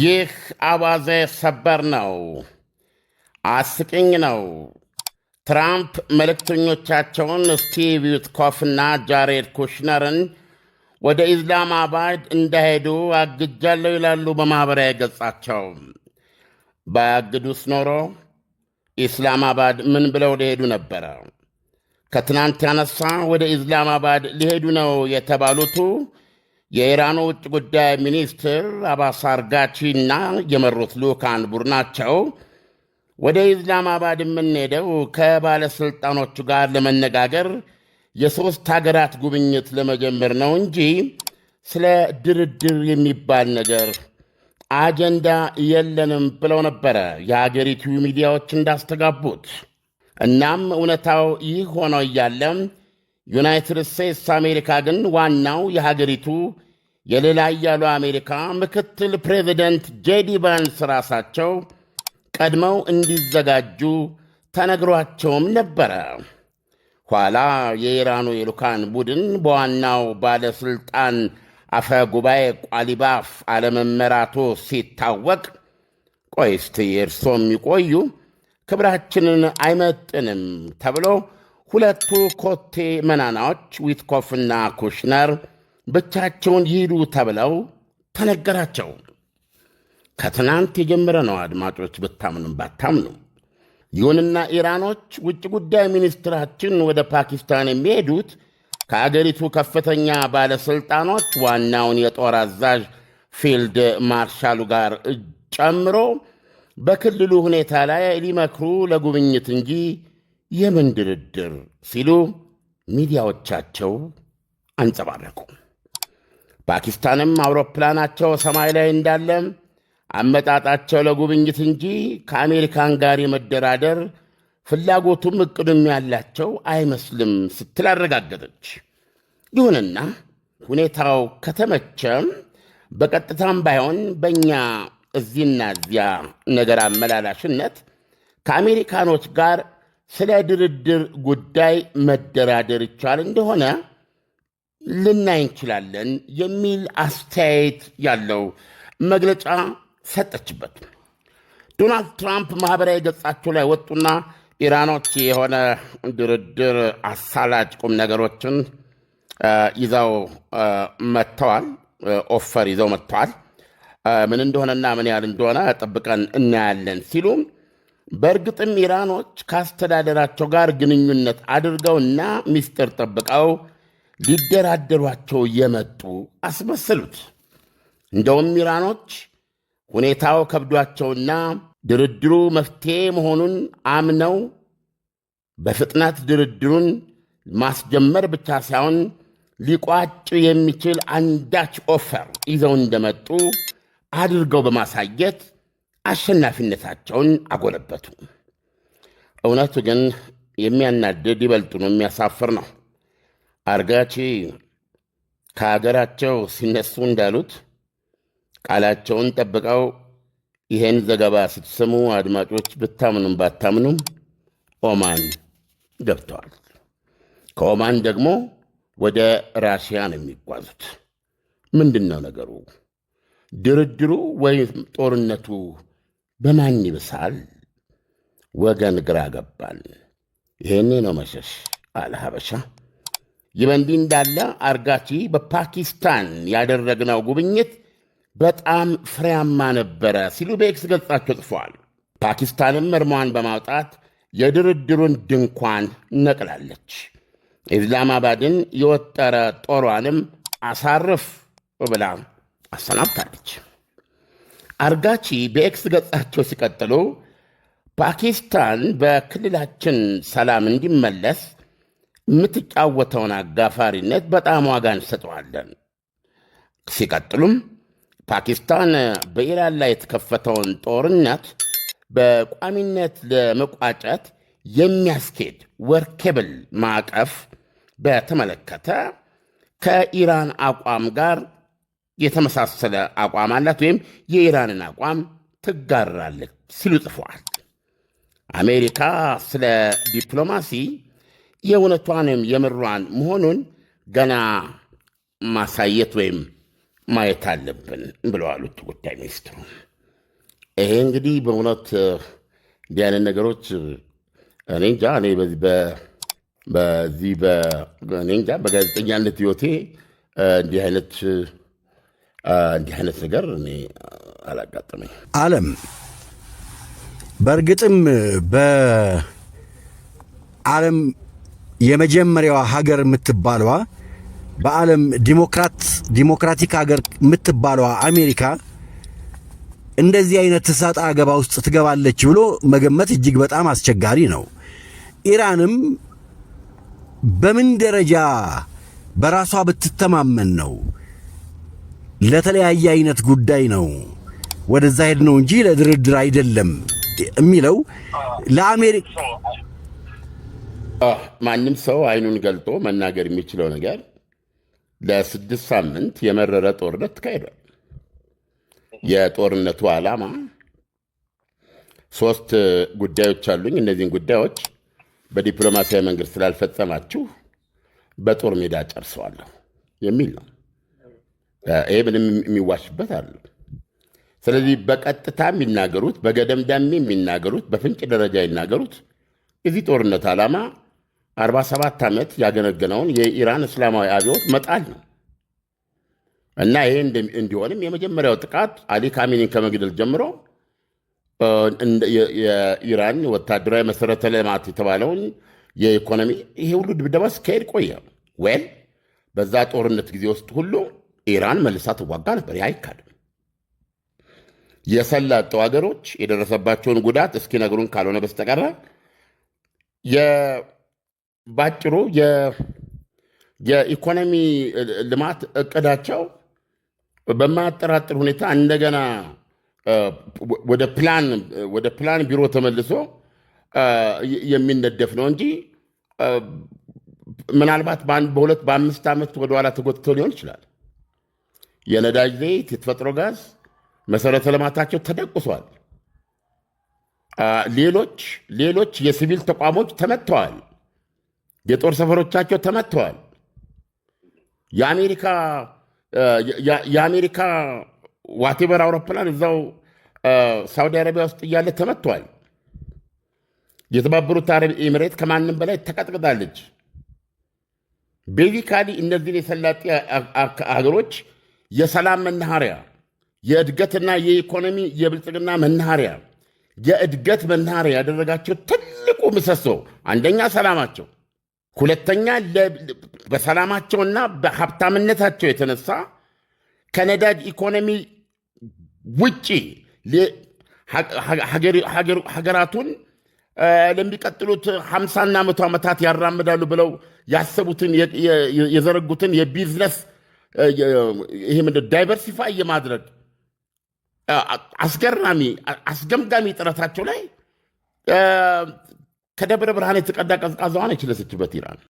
ይህ አዋዜ ሰበር ነው። አስቂኝ ነው። ትራምፕ መልእክተኞቻቸውን ስቲቭ ዊትኮፍና ጃሬድ ኩሽነርን ወደ ኢስላማባድ እንዳሄዱ አግጃለሁ ይላሉ በማኅበራዊ ገጻቸው። ባያግዱስ ኖሮ ኢስላማባድ ምን ብለው ሊሄዱ ነበረ? ከትናንት ያነሳ ወደ ኢስላማባድ ሊሄዱ ነው የተባሉቱ የኢራኑ ውጭ ጉዳይ ሚኒስትር አባስ አርጋቺና የመሩት ልዑካን ቡድናቸው ወደ ኢስላማባድ የምንሄደው ከባለሥልጣኖቹ ጋር ለመነጋገር የሦስት ሀገራት ጉብኝት ለመጀመር ነው እንጂ ስለ ድርድር የሚባል ነገር አጀንዳ የለንም ብለው ነበረ የአገሪቱ ሚዲያዎች እንዳስተጋቡት። እናም እውነታው ይህ ሆኖ እያለም ዩናይትድ ስቴትስ አሜሪካ ግን ዋናው የሀገሪቱ የሌላ እያሉ አሜሪካ ምክትል ፕሬዚደንት ጄዲ ቫንስ ራሳቸው ቀድመው እንዲዘጋጁ ተነግሯቸውም ነበረ። ኋላ የኢራኑ የልዑካን ቡድን በዋናው ባለሥልጣን አፈ ጉባኤ ቋሊባፍ አለመመራቱ ሲታወቅ ቆይ እስቲ እርሶም የሚቆዩ ክብራችንን አይመጥንም ተብሎ ሁለቱ ኮቴ መናናዎች ዊትኮፍና ኩሽነር ብቻቸውን ይሂዱ ተብለው ተነገራቸው። ከትናንት የጀመረ ነው አድማጮች፣ ብታምኑም ባታምኑ። ይሁንና ኢራኖች ውጭ ጉዳይ ሚኒስትራችን ወደ ፓኪስታን የሚሄዱት ከአገሪቱ ከፍተኛ ባለሥልጣኖች ዋናውን የጦር አዛዥ ፊልድ ማርሻሉ ጋር ጨምሮ በክልሉ ሁኔታ ላይ ሊመክሩ ለጉብኝት እንጂ የምን ድርድር ሲሉ ሚዲያዎቻቸው አንጸባረቁ። ፓኪስታንም አውሮፕላናቸው ሰማይ ላይ እንዳለ አመጣጣቸው ለጉብኝት እንጂ ከአሜሪካን ጋር የመደራደር ፍላጎቱም እቅዱም ያላቸው አይመስልም ስትል አረጋገጠች። ይሁንና ሁኔታው ከተመቸም በቀጥታም ባይሆን በእኛ እዚህና እዚያ ነገር አመላላሽነት ከአሜሪካኖች ጋር ስለ ድርድር ጉዳይ መደራደር ይቻል እንደሆነ ልናይ እንችላለን የሚል አስተያየት ያለው መግለጫ ሰጠችበት። ዶናልድ ትራምፕ ማኅበራዊ ገጻቸው ላይ ወጡና ኢራኖች የሆነ ድርድር አሳላጭ ቁም ነገሮችን ይዘው መጥተዋል፣ ኦፈር ይዘው መጥተዋል። ምን እንደሆነና ምን ያህል እንደሆነ ጠብቀን እናያለን ሲሉ በእርግጥም ኢራኖች ከአስተዳደራቸው ጋር ግንኙነት አድርገውና ሚስጥር ጠብቀው ሊደራደሯቸው የመጡ አስመሰሉት። እንደውም ኢራኖች ሁኔታው ከብዷቸውና ድርድሩ መፍትሔ መሆኑን አምነው በፍጥነት ድርድሩን ማስጀመር ብቻ ሳይሆን ሊቋጭ የሚችል አንዳች ኦፈር ይዘው እንደመጡ አድርገው በማሳየት አሸናፊነታቸውን አጎለበቱ። እውነቱ ግን የሚያናድድ ይበልጡን የሚያሳፍር ነው። አርጋቺ ከሀገራቸው ሲነሱ እንዳሉት ቃላቸውን ጠብቀው ይህን ዘገባ ስትሰሙ አድማጮች ብታምኑም ባታምኑም ኦማን ገብተዋል። ከኦማን ደግሞ ወደ ራሽያ ነው የሚጓዙት። ምንድን ነው ነገሩ? ድርድሩ ወይም ጦርነቱ በማን ይብሳል? ወገን ግራ ገባል። ይሄኔ ነው መሸሽ አለ ሀበሻ። ይህ በእንዲህ እንዳለ አርጋቺ በፓኪስታን ያደረግነው ጉብኝት በጣም ፍሬያማ ነበረ ሲሉ በኤክስ ገጻቸው ጽፈዋል። ፓኪስታንም እርሟን በማውጣት የድርድሩን ድንኳን ነቅላለች። ኢስላማባድን የወጠረ ጦሯንም አሳርፍ ብላ አሰናብታለች። አርጋቺ በኤክስ ገጻቸው ሲቀጥሉ ፓኪስታን በክልላችን ሰላም እንዲመለስ የምትጫወተውን አጋፋሪነት በጣም ዋጋ እንሰጠዋለን። ሲቀጥሉም ፓኪስታን በኢራን ላይ የተከፈተውን ጦርነት በቋሚነት ለመቋጨት የሚያስኬድ ወርኬብል ማዕቀፍ በተመለከተ ከኢራን አቋም ጋር የተመሳሰለ አቋም አላት ወይም የኢራንን አቋም ትጋራለች ሲሉ ጽፈዋል። አሜሪካ ስለ ዲፕሎማሲ የእውነቷንም የምሯን መሆኑን ገና ማሳየት ወይም ማየት አለብን ብለዋል ውጭ ጉዳይ ሚኒስትሩ። ይሄ እንግዲህ በእውነት እንዲህ አይነት ነገሮች እኔ እንጃ እኔ እኔ እንጃ በጋዜጠኛነት ህይወቴ እንዲህ አይነት ነገር እኔ አላጋጠመኝ። ዓለም በእርግጥም በዓለም የመጀመሪያዋ ሀገር የምትባለዋ በዓለም ዲሞክራቲክ ሀገር የምትባለዋ አሜሪካ እንደዚህ አይነት እሰጥ አገባ ውስጥ ትገባለች ብሎ መገመት እጅግ በጣም አስቸጋሪ ነው። ኢራንም በምን ደረጃ በራሷ ብትተማመን ነው ለተለያየ አይነት ጉዳይ ነው ወደዛ ሄድ ነው እንጂ ለድርድር አይደለም የሚለው ለአሜሪካ ማንም ሰው አይኑን ገልጦ መናገር የሚችለው ነገር ለ6 ሳምንት የመረረ ጦርነት ተካሂዷል። የጦርነቱ ዓላማ 3 ጉዳዮች አሉኝ፣ እነዚህን ጉዳዮች በዲፕሎማሲያዊ መንገድ ስላልፈጸማችሁ በጦር ሜዳ ጨርሰዋለሁ የሚል ነው። ይሄ ምንም የሚዋሽበት አለ። ስለዚህ በቀጥታ የሚናገሩት፣ በገደምዳሜ የሚናገሩት፣ በፍንጭ ደረጃ ይናገሩት የዚህ ጦርነት ዓላማ 47 ዓመት ያገለገለውን የኢራን እስላማዊ አብዮት መጣል ነው እና ይሄ እንዲሆንም የመጀመሪያው ጥቃት አሊ ካሜኒን ከመግደል ጀምሮ የኢራን ወታደራዊ መሰረተ ልማት የተባለውን የኢኮኖሚ ይሄ ሁሉ ድብደባ ሲካሄድ ቆየ። ወል በዛ ጦርነት ጊዜ ውስጥ ሁሉ ኢራን መልሳ ትዋጋ ነበር። ያ አይካድም። የሰላጠው ሀገሮች የደረሰባቸውን ጉዳት እስኪነግሩን ካልሆነ በስተቀር ባጭሩ የኢኮኖሚ ልማት እቅዳቸው በማያጠራጥር ሁኔታ እንደገና ወደ ፕላን ቢሮ ተመልሶ የሚነደፍ ነው እንጂ ምናልባት በ5 ዓመት ወደኋላ ተጎትቶ ሊሆን ይችላል። የነዳጅ ዘይት፣ የተፈጥሮ ጋዝ መሰረተ ልማታቸው ተደቁሷል። ሌሎች የሲቪል ተቋሞች ተመትተዋል። የጦር ሰፈሮቻቸው ተመትተዋል። የአሜሪካ ዋቴቨር አውሮፕላን እዛው ሳውዲ አረቢያ ውስጥ እያለ ተመትተዋል። የተባበሩት አረብ ኤሚሬት ከማንም በላይ ተቀጥቅጣለች። ቤዚካሊ እነዚህን የሰላጤ ሀገሮች የሰላም መናኸሪያ፣ የእድገትና የኢኮኖሚ የብልጽግና መናኸሪያ፣ የእድገት መናኸሪያ ያደረጋቸው ትልቁ ምሰሶ አንደኛ ሰላማቸው፣ ሁለተኛ በሰላማቸውና በሀብታምነታቸው የተነሳ ከነዳጅ ኢኮኖሚ ውጪ ሀገራቱን ለሚቀጥሉት 50ና 100 ዓመታት ያራምዳሉ ብለው ያሰቡትን የዘረጉትን የቢዝነስ ይሄ ምንድን ዳይቨርሲፋይ የማድረግ አስገምጋሚ ጥረታቸው ላይ ከደብረ ብርሃን የተቀዳ ቀዝቃዛዋን የችለሰችበት ኢራን